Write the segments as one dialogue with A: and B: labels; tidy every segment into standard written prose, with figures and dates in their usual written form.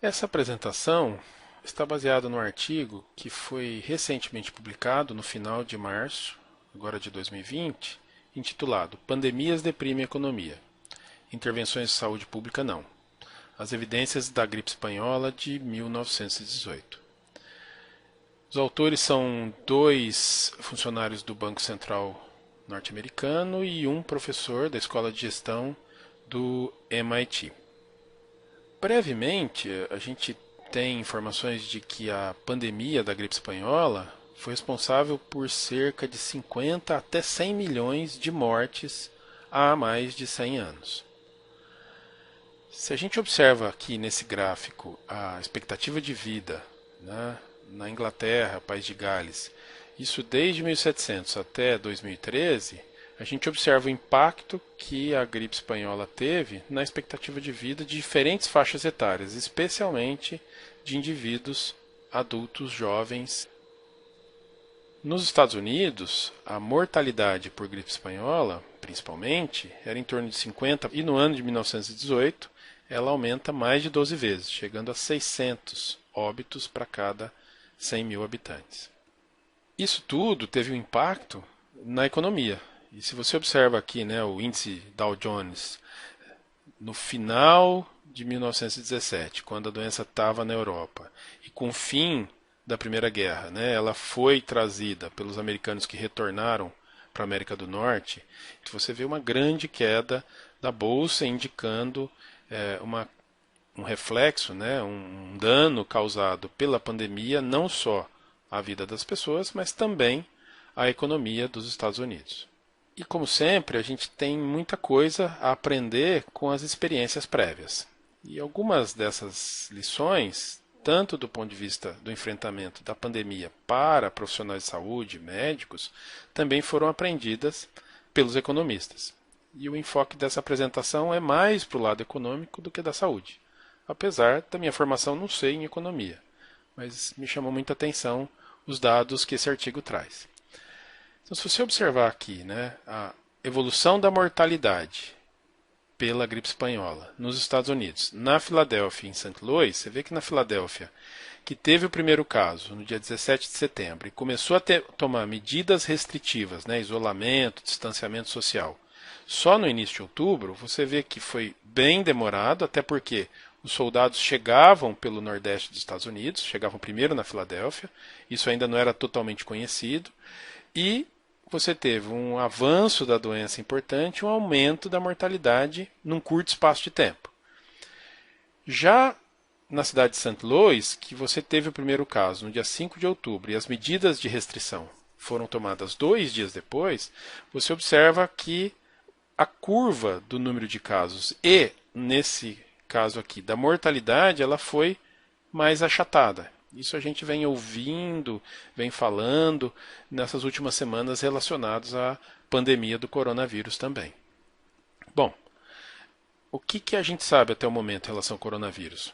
A: Essa apresentação está baseada no artigo que foi recentemente publicado no final de março, agora de 2020, intitulado Pandemias deprimem a economia. Intervenções de saúde pública não. As evidências da gripe espanhola de 1918. Os autores são dois funcionários do Banco Central norte-americano e um professor da Escola de Gestão do MIT. Brevemente, a gente tem informações de que a pandemia da gripe espanhola foi responsável por cerca de 50 até 100 milhões de mortes há mais de 100 anos. Se a gente observa aqui nesse gráfico a expectativa de vida, né, na Inglaterra, País de Gales, isso desde 1700 até 2013, a gente observa o impacto que a gripe espanhola teve na expectativa de vida de diferentes faixas etárias, especialmente de indivíduos adultos jovens. Nos Estados Unidos, a mortalidade por gripe espanhola, principalmente, era em torno de 50, e no ano de 1918 ela aumenta mais de 12 vezes, chegando a 600 óbitos para cada 100 mil habitantes. Isso tudo teve um impacto na economia. E se você observa aqui, né, o índice Dow Jones, no final de 1917, quando a doença estava na Europa, e com o fim da Primeira Guerra, né, ela foi trazida pelos americanos que retornaram para a América do Norte, você vê uma grande queda da bolsa, indicando um reflexo, né, um dano causado pela pandemia, não só à vida das pessoas, mas também à economia dos Estados Unidos. E como sempre, a gente tem muita coisa a aprender com as experiências prévias. E algumas dessas lições, tanto do ponto de vista do enfrentamento da pandemia para profissionais de saúde, médicos, também foram aprendidas pelos economistas. E o enfoque dessa apresentação é mais para o lado econômico do que da saúde, apesar da minha formação não ser em economia, mas me chamou muita atenção os dados que esse artigo traz. Então, se você observar aqui, né, a evolução da mortalidade pela gripe espanhola nos Estados Unidos, na Filadélfia e em St. Louis, você vê que na Filadélfia, que teve o primeiro caso no dia 17 de setembro e começou a tomar medidas restritivas, né, isolamento, distanciamento social, só no início de outubro, você vê que foi bem demorado, até porque os soldados chegavam pelo nordeste dos Estados Unidos, chegavam primeiro na Filadélfia, isso ainda não era totalmente conhecido, e você teve um avanço da doença importante, um aumento da mortalidade num curto espaço de tempo. Já na cidade de St. Louis, que você teve o primeiro caso no dia 5 de outubro e as medidas de restrição foram tomadas 2 dias depois, você observa que a curva do número de casos e, nesse caso aqui, da mortalidade, ela foi mais achatada. Isso a gente vem ouvindo, vem falando nessas últimas semanas relacionados à pandemia do coronavírus também. Bom, o que a gente sabe até o momento em relação ao coronavírus?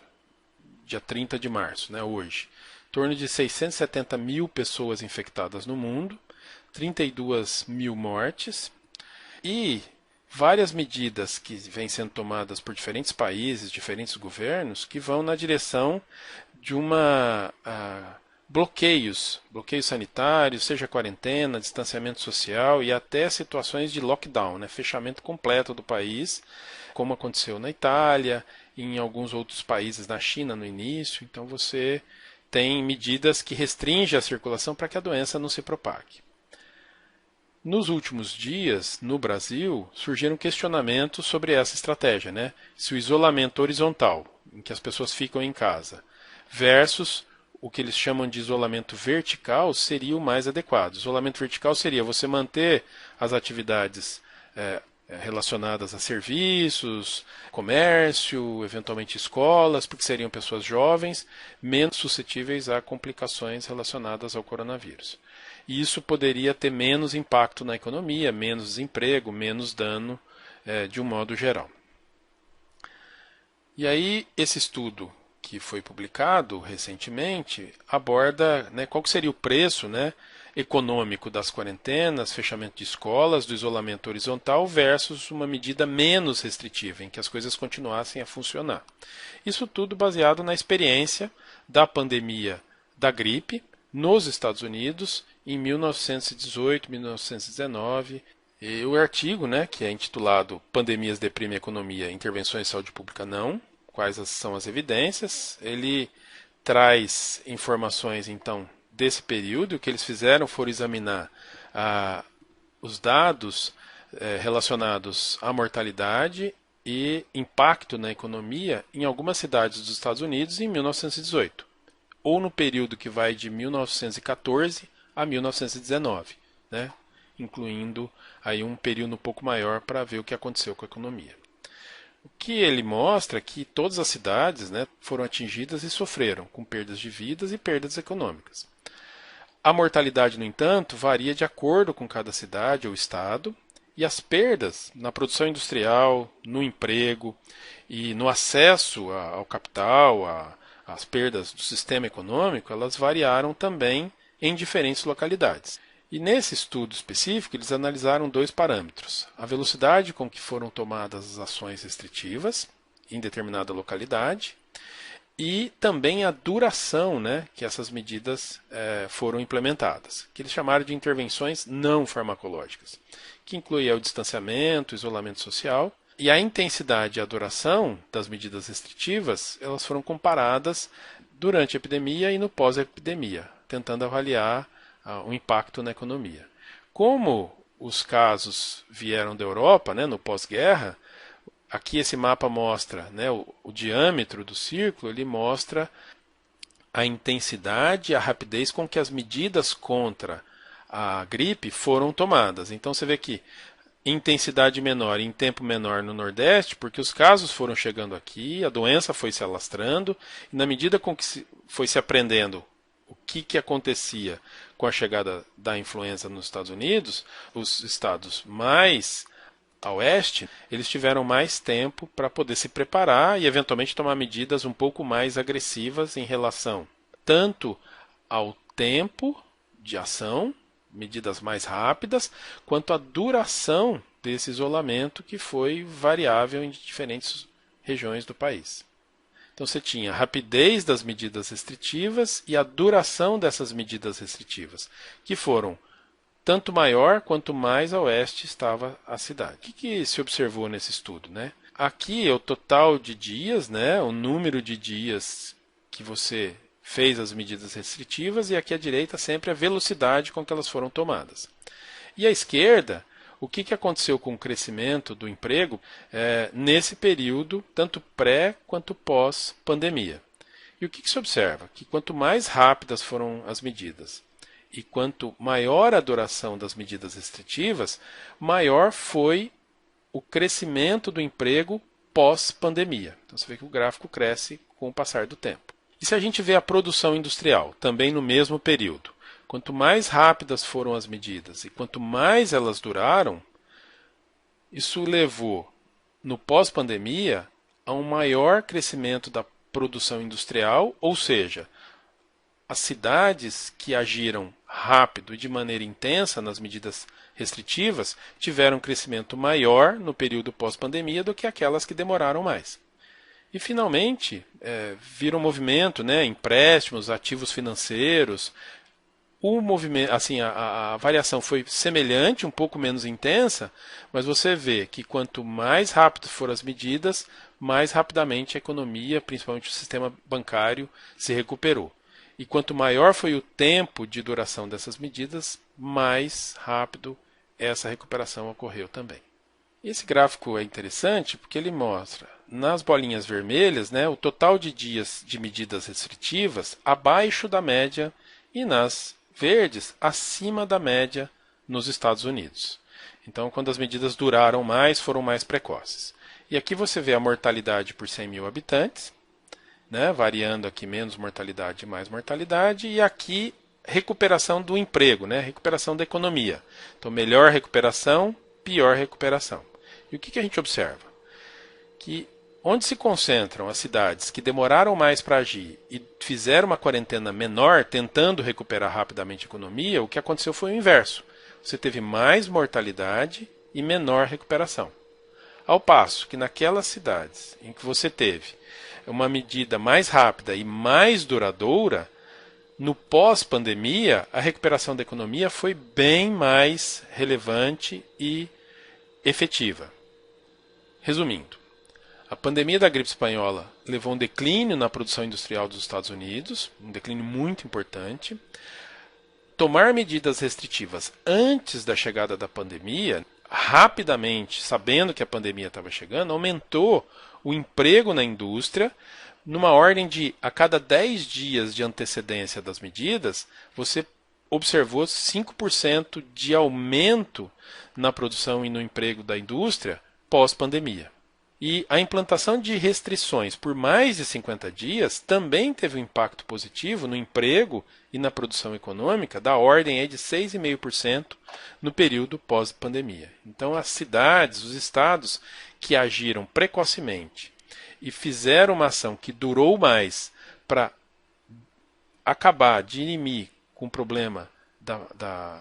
A: Dia 30 de março, né, hoje. Em torno de 670 mil pessoas infectadas no mundo, 32 mil mortes e várias medidas que vêm sendo tomadas por diferentes países, diferentes governos, que vão na direção de bloqueios sanitários, seja quarentena, distanciamento social e até situações de lockdown, né, fechamento completo do país, como aconteceu na Itália, e em alguns outros países na China no início. Então você tem medidas que restringem a circulação para que a doença não se propague. Nos últimos dias, no Brasil, surgiram questionamentos sobre essa estratégia, né? Se o isolamento horizontal, em que as pessoas ficam em casa, versus o que eles chamam de isolamento vertical, seria o mais adequado. Isolamento vertical seria você manter as atividades relacionadas a serviços, comércio, eventualmente escolas, porque seriam pessoas jovens, menos suscetíveis a complicações relacionadas ao coronavírus. E isso poderia ter menos impacto na economia, menos desemprego, menos dano de um modo geral. E aí, esse estudo que foi publicado recentemente aborda, né, qual que seria o preço, né, econômico das quarentenas, fechamento de escolas, do isolamento horizontal versus uma medida menos restritiva, em que as coisas continuassem a funcionar. Isso tudo baseado na experiência da pandemia da gripe nos Estados Unidos em 1918, 1919. E o artigo, né, que é intitulado Pandemias deprimem a economia, intervenções de saúde pública não, quais são as evidências, ele traz informações, então, desse período. O que eles fizeram foi examinar os dados relacionados à mortalidade e impacto na economia em algumas cidades dos Estados Unidos em 1918, ou no período que vai de 1914 a 1919, né? Incluindo aí um período um pouco maior para ver o que aconteceu com a economia. O que ele mostra é que todas as cidades, né, foram atingidas e sofreram com perdas de vidas e perdas econômicas. A mortalidade, no entanto, varia de acordo com cada cidade ou estado, e as perdas na produção industrial, no emprego e no acesso ao capital, as perdas do sistema econômico, elas variaram também em diferentes localidades. E nesse estudo específico, eles analisaram dois parâmetros: a velocidade com que foram tomadas as ações restritivas em determinada localidade e também a duração, né, que essas medidas foram implementadas, que eles chamaram de intervenções não farmacológicas, que inclui o distanciamento, o isolamento social, e a intensidade e a duração das medidas restritivas, elas foram comparadas durante a epidemia e no pós-epidemia, tentando avaliar o impacto na economia. Como os casos vieram da Europa, né, no pós-guerra, aqui esse mapa mostra, né, o diâmetro do círculo, ele mostra a intensidade e a rapidez com que as medidas contra a gripe foram tomadas. Então você vê que intensidade menor e em tempo menor no Nordeste, porque os casos foram chegando aqui, a doença foi se alastrando, e na medida com que foi se aprendendo o que acontecia com a chegada da influenza nos Estados Unidos, os estados mais a oeste, eles tiveram mais tempo para poder se preparar e eventualmente tomar medidas um pouco mais agressivas em relação tanto ao tempo de ação, medidas mais rápidas, quanto à duração desse isolamento, que foi variável em diferentes regiões do país. Então você tinha a rapidez das medidas restritivas e a duração dessas medidas restritivas, que foram tanto maior quanto mais a oeste estava a cidade. O que se observou nesse estudo, né? Aqui é o total de dias, né? O número de dias que você fez as medidas restritivas, e aqui à direita sempre a velocidade com que elas foram tomadas. E à esquerda, o que aconteceu com o crescimento do emprego nesse período, tanto pré quanto pós-pandemia. E o que se observa? Que quanto mais rápidas foram as medidas e quanto maior a duração das medidas restritivas, maior foi o crescimento do emprego pós-pandemia. Então você vê que o gráfico cresce com o passar do tempo. E se a gente vê a produção industrial, também no mesmo período, quanto mais rápidas foram as medidas e quanto mais elas duraram, isso levou, no pós-pandemia, a um maior crescimento da produção industrial, ou seja, as cidades que agiram rápido e de maneira intensa nas medidas restritivas tiveram um crescimento maior no período pós-pandemia do que aquelas que demoraram mais. E, finalmente, vira um movimento, né, empréstimos, ativos financeiros. O movimento, assim, a variação foi semelhante, um pouco menos intensa, mas você vê que quanto mais rápido foram as medidas, mais rapidamente a economia, principalmente o sistema bancário, se recuperou. E quanto maior foi o tempo de duração dessas medidas, mais rápido essa recuperação ocorreu também. Esse gráfico é interessante porque ele mostra, nas bolinhas vermelhas, né, o total de dias de medidas restritivas abaixo da média e nas verdes acima da média nos Estados Unidos. Então, quando as medidas duraram mais, foram mais precoces. E aqui você vê a mortalidade por 100 mil habitantes, né, variando aqui menos mortalidade e mais mortalidade, e aqui recuperação do emprego, né, recuperação da economia. Então, melhor recuperação, pior recuperação. E o que a gente observa? Que Onde se concentram as cidades que demoraram mais para agir e fizeram uma quarentena menor, tentando recuperar rapidamente a economia, o que aconteceu foi o inverso. Você teve mais mortalidade e menor recuperação. Ao passo que naquelas cidades em que você teve uma medida mais rápida e mais duradoura, no pós-pandemia, a recuperação da economia foi bem mais relevante e efetiva. Resumindo, a pandemia da gripe espanhola levou a um declínio na produção industrial dos Estados Unidos, um declínio muito importante. Tomar medidas restritivas antes da chegada da pandemia, rapidamente, sabendo que a pandemia estava chegando, aumentou o emprego na indústria, numa ordem de a cada 10 dias de antecedência das medidas, você observou 5% de aumento na produção e no emprego da indústria pós-pandemia. E a implantação de restrições por mais de 50 dias também teve um impacto positivo no emprego e na produção econômica da ordem de 6,5% no período pós-pandemia. Então, as cidades, os estados que agiram precocemente e fizeram uma ação que durou mais para acabar, dirimir com o problema da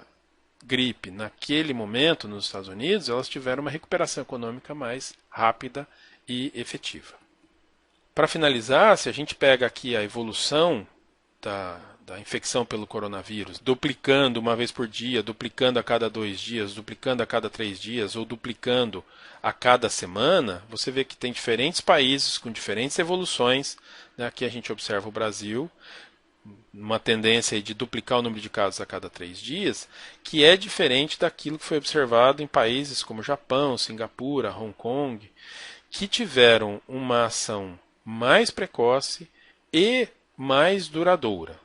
A: gripe naquele momento nos Estados Unidos, elas tiveram uma recuperação econômica mais rápida e efetiva. Para finalizar, se a gente pega aqui a evolução da infecção pelo coronavírus, duplicando uma vez por dia, duplicando a cada 2 dias, duplicando a cada 3 dias ou duplicando a cada semana, você vê que tem diferentes países com diferentes evoluções. Aqui a gente observa o Brasil, uma tendência de duplicar o número de casos a cada 3 dias, que é diferente daquilo que foi observado em países como Japão, Singapura, Hong Kong, que tiveram uma ação mais precoce e mais duradoura.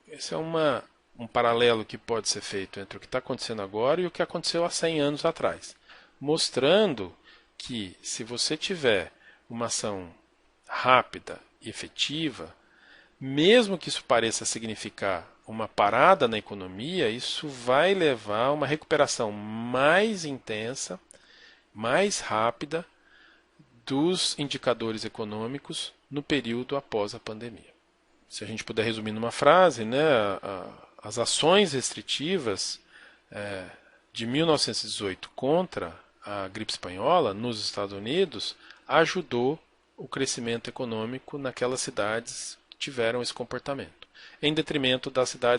A: Esse é um paralelo que pode ser feito entre o que está acontecendo agora e o que aconteceu há 100 anos atrás, mostrando que se você tiver uma ação rápida e efetiva, mesmo que isso pareça significar uma parada na economia, isso vai levar a uma recuperação mais intensa, mais rápida dos indicadores econômicos no período após a pandemia. Se a gente puder resumir numa frase, as ações restritivas de 1918 contra a gripe espanhola nos Estados Unidos ajudou o crescimento econômico naquelas cidades tiveram esse comportamento, em detrimento das cidades